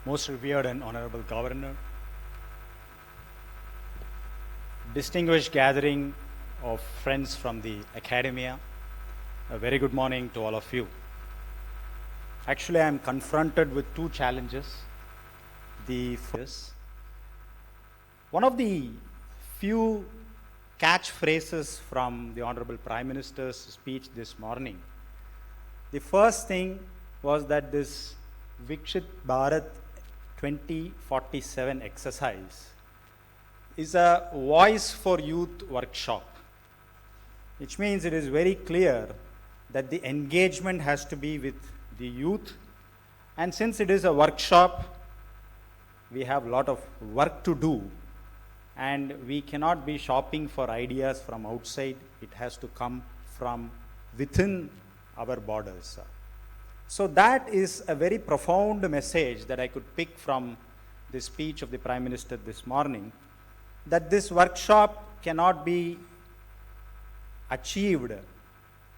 Most revered and honorable governor, distinguished gathering of friends from the academia, a very good morning to all of you. Actually, I am confronted with two challenges. The first, one of the few catchphrases from the Honorable Prime Minister's speech this morning, the first thing was that this Viksit Bharat 2047 exercise is a voice for youth workshop, which means it is very clear that the engagement has to be with the youth. And since it is a workshop, we have a lot of work to do, and we cannot be shopping for ideas from outside. It has to come from within our borders. So that is a very profound message that I could pick from the speech of the Prime Minister this morning, that this workshop cannot be achieved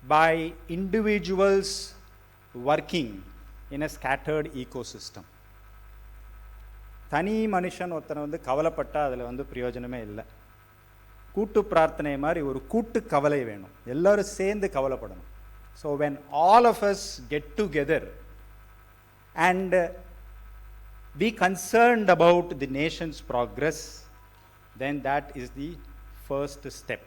by individuals working in a scattered ecosystem. தனி மனுஷன் ஒருத்தனை கவலைப்பட்டால் அதில் பிரயோஜனமே இல்லை. கூட்டு பிரார்த்தனை மாதிரி ஒரு கூட்டு கவலை வேணும், எல்லாரும் சேர்ந்து கவலைப்படணும். So when all of us get together and be concerned about the nation's progress, then that is the first step.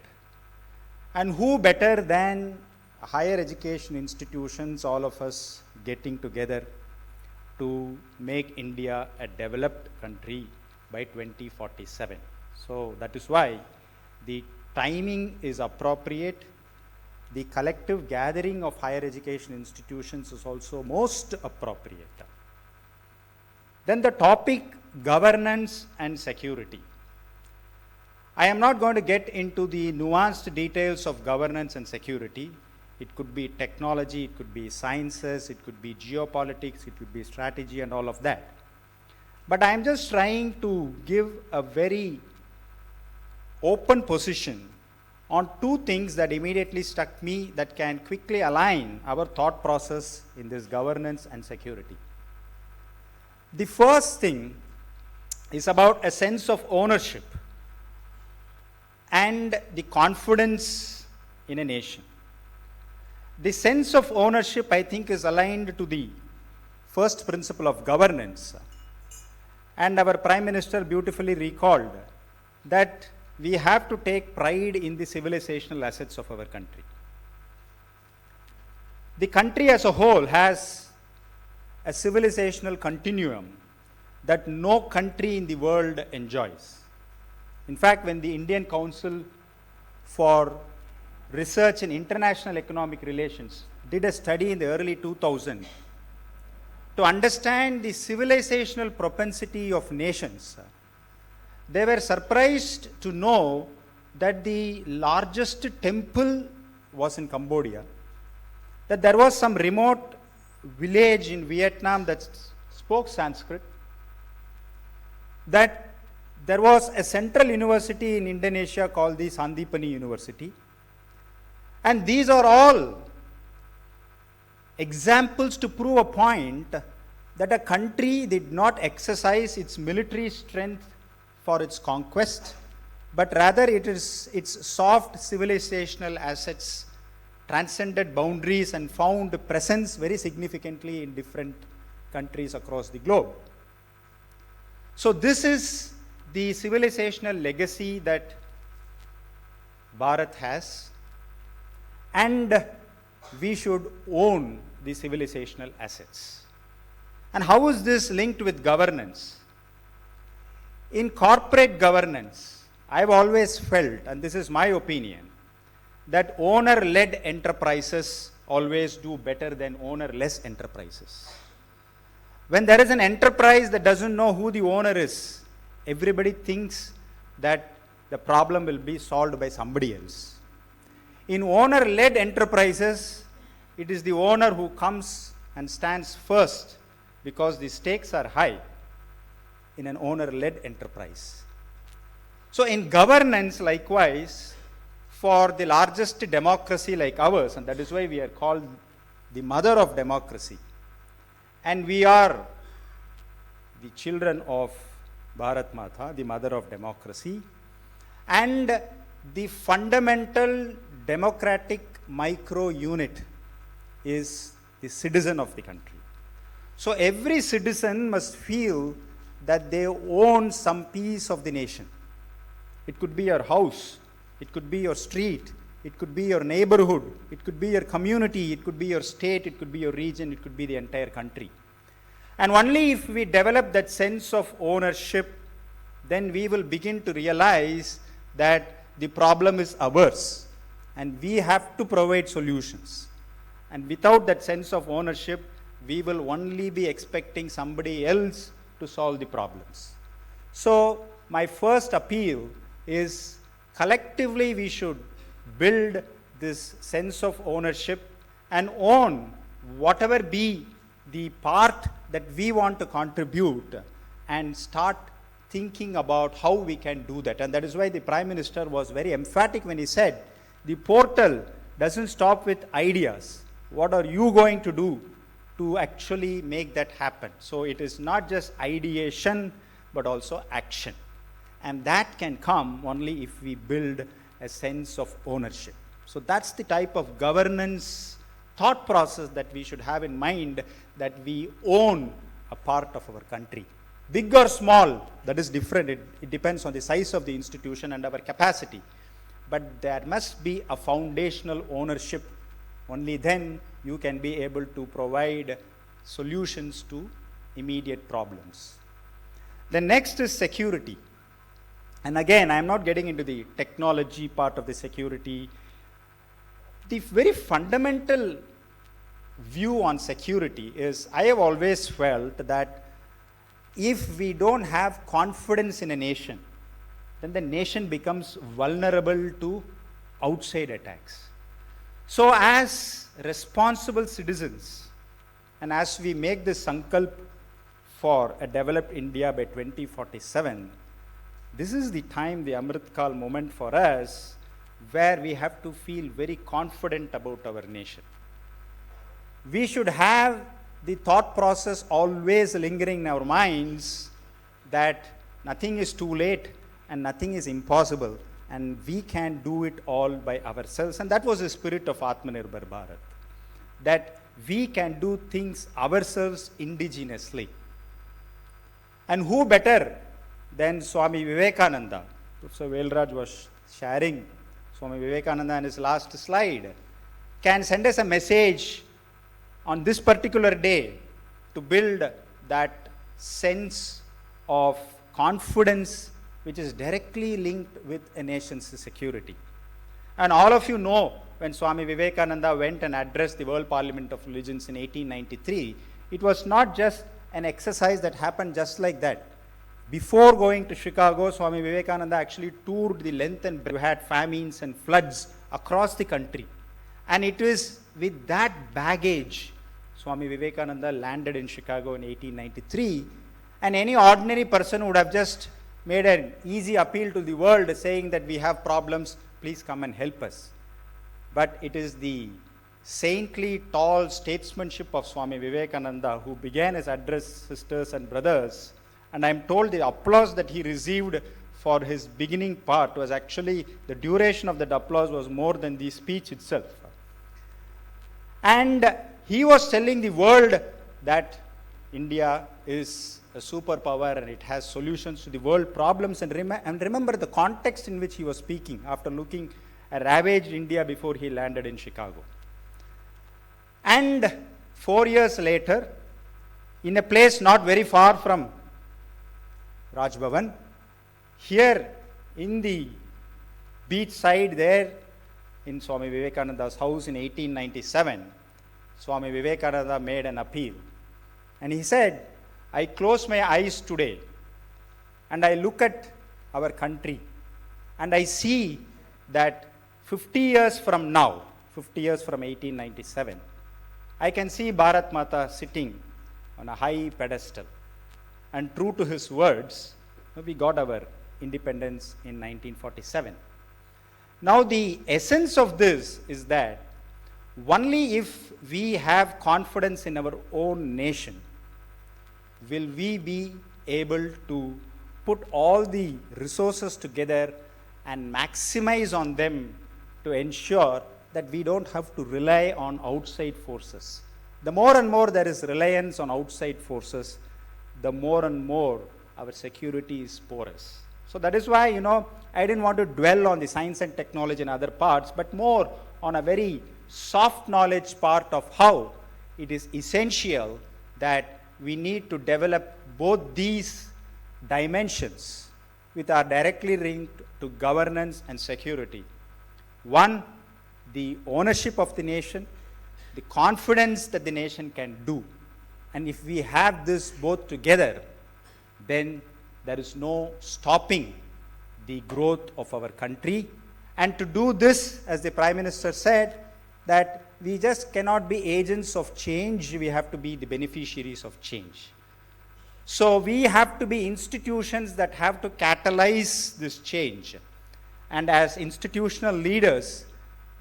And who better than higher education institutions, all of us getting together to make India a developed country by 2047. So that is why the timing is appropriate. The collective gathering of higher education institutions is also most appropriate. Then the topic governance and security. I am not going to get into the nuanced details of governance and security. It could be technology, it could be sciences, it could be geopolitics, it could be strategy and all of that. But I am just trying to give a very open position on two things that immediately struck me that can quickly align our thought process in this governance and security. The first thing is about a sense of ownership and the confidence in a nation. The sense of ownership, I think, is aligned to the first principle of governance. And our Prime Minister beautifully recalled that we have to take pride in the civilizational assets of our country. The country as a whole has a civilizational continuum that no country in the world enjoys. In fact, when the Indian Council for Research in International Economic Relations did a study in the early 2000s to understand the civilizational propensity of nations, they were surprised to know that the largest temple was in Cambodia, that there was some remote village in Vietnam that spoke Sanskrit, that there was a central university in Indonesia called the Sandipani University. And these are all examples to prove a point that a country did not exercise its military strength for its conquest, but rather it is its soft civilizational assets transcended boundaries and found presence very significantly in different countries across the globe. So this is the civilizational legacy that Bharat has, and we should own the civilizational assets. And how is this linked with governance? In corporate governance, I've always felt, and this is my opinion, that owner-led enterprises always do better than owner-less enterprises. When there is an enterprise that doesn't know who the owner is, everybody thinks that the problem will be solved by somebody else. In owner-led enterprises, it is the owner who comes and stands first because the stakes are high in an owner-led enterprise. So in governance, likewise, for the largest democracy like ours, and that is why we are called the mother of democracy, and we are the children of Bharat Mata, the mother of democracy, and the fundamental democratic micro unit is the citizen of the country. So every citizen must feel that they own some piece of the nation. It could be your house, it could be your street, it could be your neighborhood, it could be your community, it could be your state, it could be your region, it could be the entire country. And only if we develop that sense of ownership, then we will begin to realize that the problem is ours and we have to provide solutions. And without that sense of ownership, we will only be expecting somebody else to solve the problems. So my first appeal is collectively we should build this sense of ownership and own whatever be the part that we want to contribute and start thinking about how we can do that. And that is why the Prime Minister was very emphatic when he said, the portal doesn't stop with ideas. What are you going to do to actually make that happen? So it is not just ideation, but also action. And that can come only if we build a sense of ownership. So that's the type of governance thought process that we should have in mind, that we own a part of our country. Big or small, that is different. It depends on the size of the institution and our capacity. But there must be a foundational ownership. Only then you can be able to provide solutions to immediate problems. The next is security. And again, I am not getting into the technology part of the security. The very fundamental view on security is, I have always felt that if we don't have confidence in a nation, then the nation becomes vulnerable to outside attacks. So as responsible citizens, and as we make this sankalp for a developed India by 2047, this is the time, the Amrit Kal moment for us, where we have to feel very confident about our nation. We should have the thought process always lingering in our minds that nothing is too late and nothing is impossible, and we can do it all by ourselves. And that was the spirit of Atmanirbhar Bharat, that we can do things ourselves indigenously. And who better than Swami Vivekananda? Professor Velraj was sharing Swami Vivekananda in his last slide, can send us a message on this particular day to build that sense of confidence which is directly linked with a nation's security. And all of you know, when Swami Vivekananda went and addressed the World Parliament of Religions in 1893, it was not just an exercise that happened just like that. Before going to Chicago, Swami Vivekananda actually toured the length and breadth. We had famines and floods across the country. And it is with that baggage, Swami Vivekananda landed in Chicago in 1893. And any ordinary person would have just made an easy appeal to the world saying that we have problems, please come and help us. But it is the saintly, tall statesmanship of Swami Vivekananda who began his address, sisters and brothers. And I am told the applause that he received for his beginning part was actually, the duration of that applause was more than the speech itself. And he was telling the world that India is a superpower and it has solutions to the world problems. And remember the context in which he was speaking after looking at ravaged India before he landed in Chicago. And 4 years later, in a place not very far from Raj Bhavan, here in the beach side there in Swami Vivekananda's house in 1897, Swami Vivekananda made an appeal. And he said, I close my eyes today and I look at our country and I see that 50 years from now, 50 years from 1897, I can see Bharat Mata sitting on a high pedestal. And true to his words, we got our independence in 1947. Now the essence of this is that only if we have confidence in our own nation will we be able to put all the resources together and maximize on them to ensure that we don't have to rely on outside forces. The more and more there is reliance on outside forces, the more and more our security is porous. So that is why, I didn't want to dwell on the science and technology and other parts, but more on a very soft knowledge part of how it is essential that we need to develop both these dimensions which are directly linked to governance and security. One, the ownership of the nation, the confidence that the nation can do. And if we have this both together, then there is no stopping the growth of our country. And to do this, as the Prime Minister said, that we just cannot be agents of change, we have to be the beneficiaries of change. So we have to be institutions that have to catalyze this change. And as institutional leaders,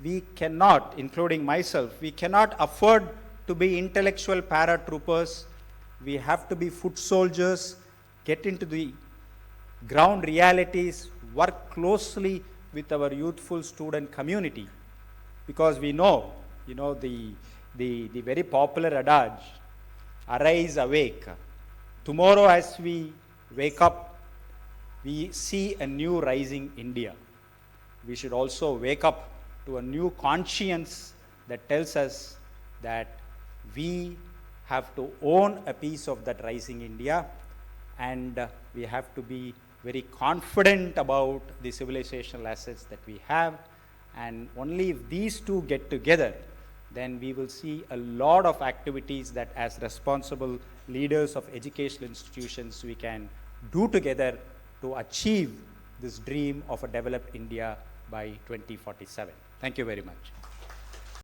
we cannot, including myself, we cannot afford to be intellectual paratroopers. We have to be foot soldiers, get into the ground realities, work closely with our youthful student community. Because we know, the very popular adage, arise awake. Tomorrow as we wake up, we see a new rising India. We should also wake up to a new conscience that tells us that we have to own a piece of that rising India, and we have to be very confident about the civilizational assets that we have. And only if these two get together, then we will see a lot of activities that as responsible leaders of educational institutions we can do together to achieve this dream of a developed India by 2047. Thank you very much.